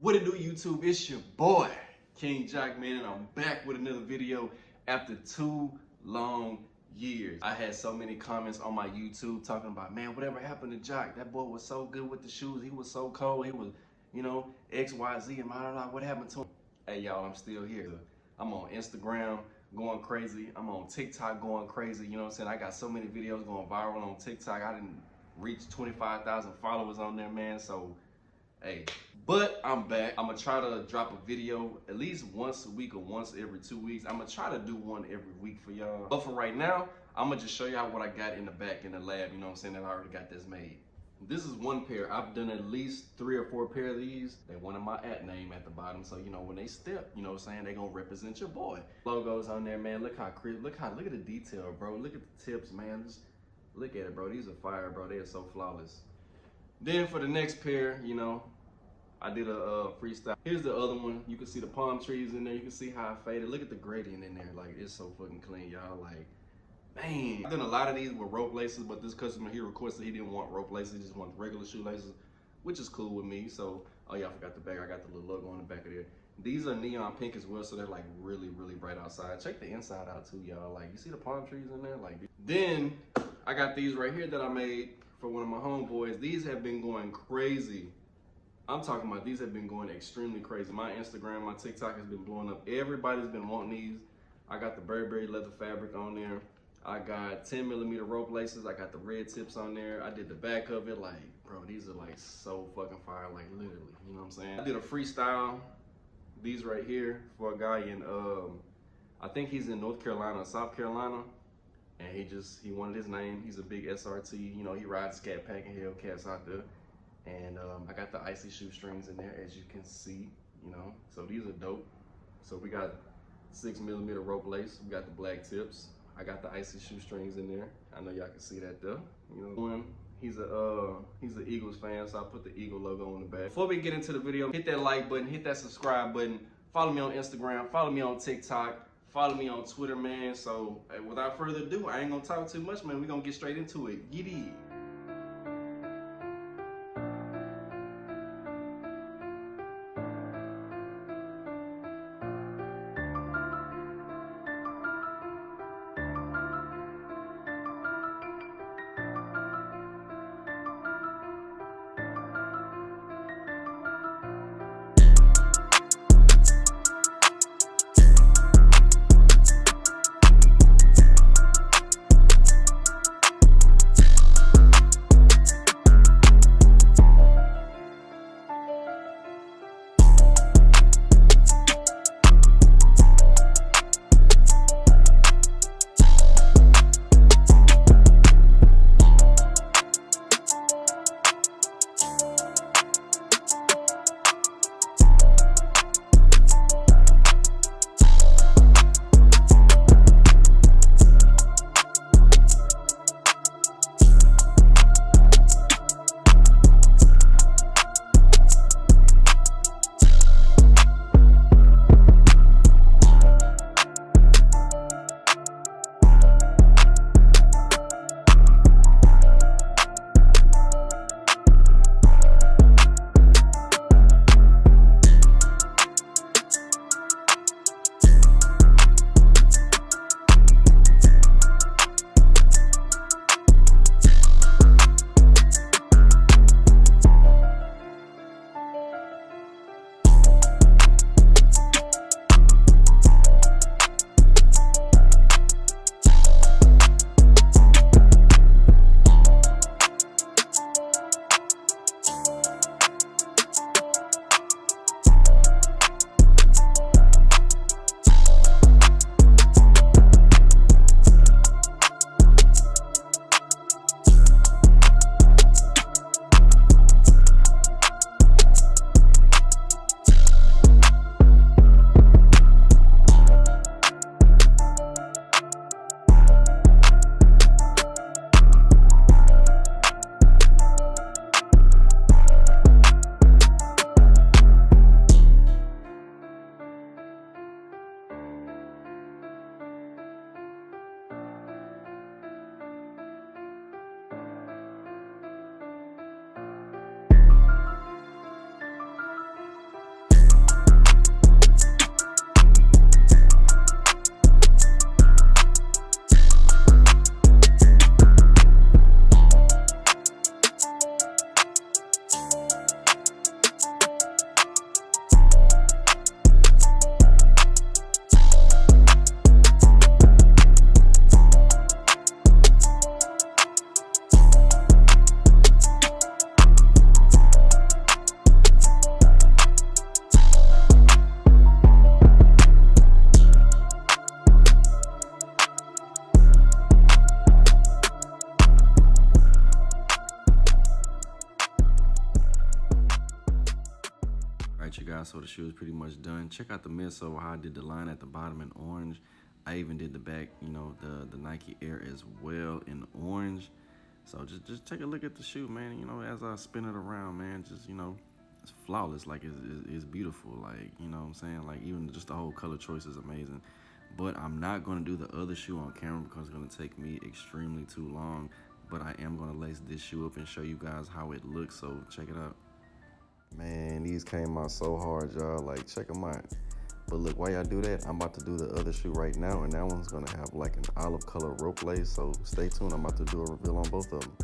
What it do, YouTube? It's your boy, King Jock, man, and I'm back with another video after 2 long years. I had so many comments on my YouTube talking about, man, whatever happened to Jock? That boy was so good with the shoes. He was so cold. He was, you know, X, Y, Z, and blah, blah, blah. What happened to him? Hey, y'all, I'm still here. I'm on Instagram going crazy. I'm on TikTok going crazy. You know what I'm saying? I got so many videos going viral on TikTok. I didn't reach 25,000 followers on there, man. So, hey, but I'm back. I'm gonna try to drop a video at least once a week or once every 2 weeks. I'm gonna try to do one every week for y'all. But for right now, I'm gonna just show y'all what I got in the back in the lab, you know what I'm saying, that I already got this made. This is one pair. I've done at least 3 or 4 pair of these. They wanted my @name at the bottom, so you know when they step, you know what I'm saying, they gonna represent your boy. Logos on there, man. Look how crisp, look at the detail, bro. Look at the tips, man. Just look at it, bro. These are fire, bro. They are so flawless. Then for the next pair, you know, I did a freestyle. Here's the other one. You can see the palm trees in there. You can see how I faded. Look at the gradient in there. Like, it's so fucking clean, y'all. Like, man. I've done a lot of these with rope laces, but this customer here requested he didn't want rope laces. He just wanted regular shoelaces, which is cool with me. So, oh yeah, I forgot the back. I got the little logo on the back of there. These are neon pink as well, so they're like really, really bright outside. Check the inside out too, y'all. Like, you see the palm trees in there? Like, then I got these right here that I made for one of my homeboys. These have been going crazy. I'm talking about these have been going extremely crazy. My Instagram, my TikTok has been blowing up. Everybody's been wanting these. I got the Burberry leather fabric on there. I got 10mm rope laces. I got the red tips on there. I did the back of it. Like, bro, these are like so fucking fire, like literally, you know what I'm saying? I did a freestyle, these right here, for a guy in, I think he's in North Carolina, South Carolina. And he wanted his name. He's a big SRT, you know, he rides Cat Pack and Hellcats out there. And I got the icy shoestrings in there, as you can see, you know. So these are dope. So we got 6mm rope lace. We got the black tips. I got the icy shoestrings in there. I know y'all can see that there. You know, he's an Eagles fan, so I put the Eagle logo on the back. Before we get into the video, hit that like button, hit that subscribe button. Follow me on Instagram. Follow me on TikTok. Follow me on Twitter, man. So without further ado, I ain't gonna talk too much, man. We gonna get straight into it. Get it. you guys, so the shoe is pretty much done. Check out the midsole, how I did the line at the bottom in orange. I even did the back, you know, the Nike Air as well in orange. So just take a look at the shoe, man. You know, as I spin it around, man, just, you know, it's flawless. Like, it's beautiful. Like, you know what I'm saying? Like, even just the whole color choice is amazing. But I'm not going to do the other shoe on camera because it's going to take me extremely too long. But I am going to lace this shoe up and show you guys how it looks. So check it out. Man, these came out so hard, y'all. Like, check them out. But look, while y'all do that, I'm about to do the other shoe right now, and that one's gonna have like an olive color rope lace. So stay tuned, I'm about to do a reveal on both of them.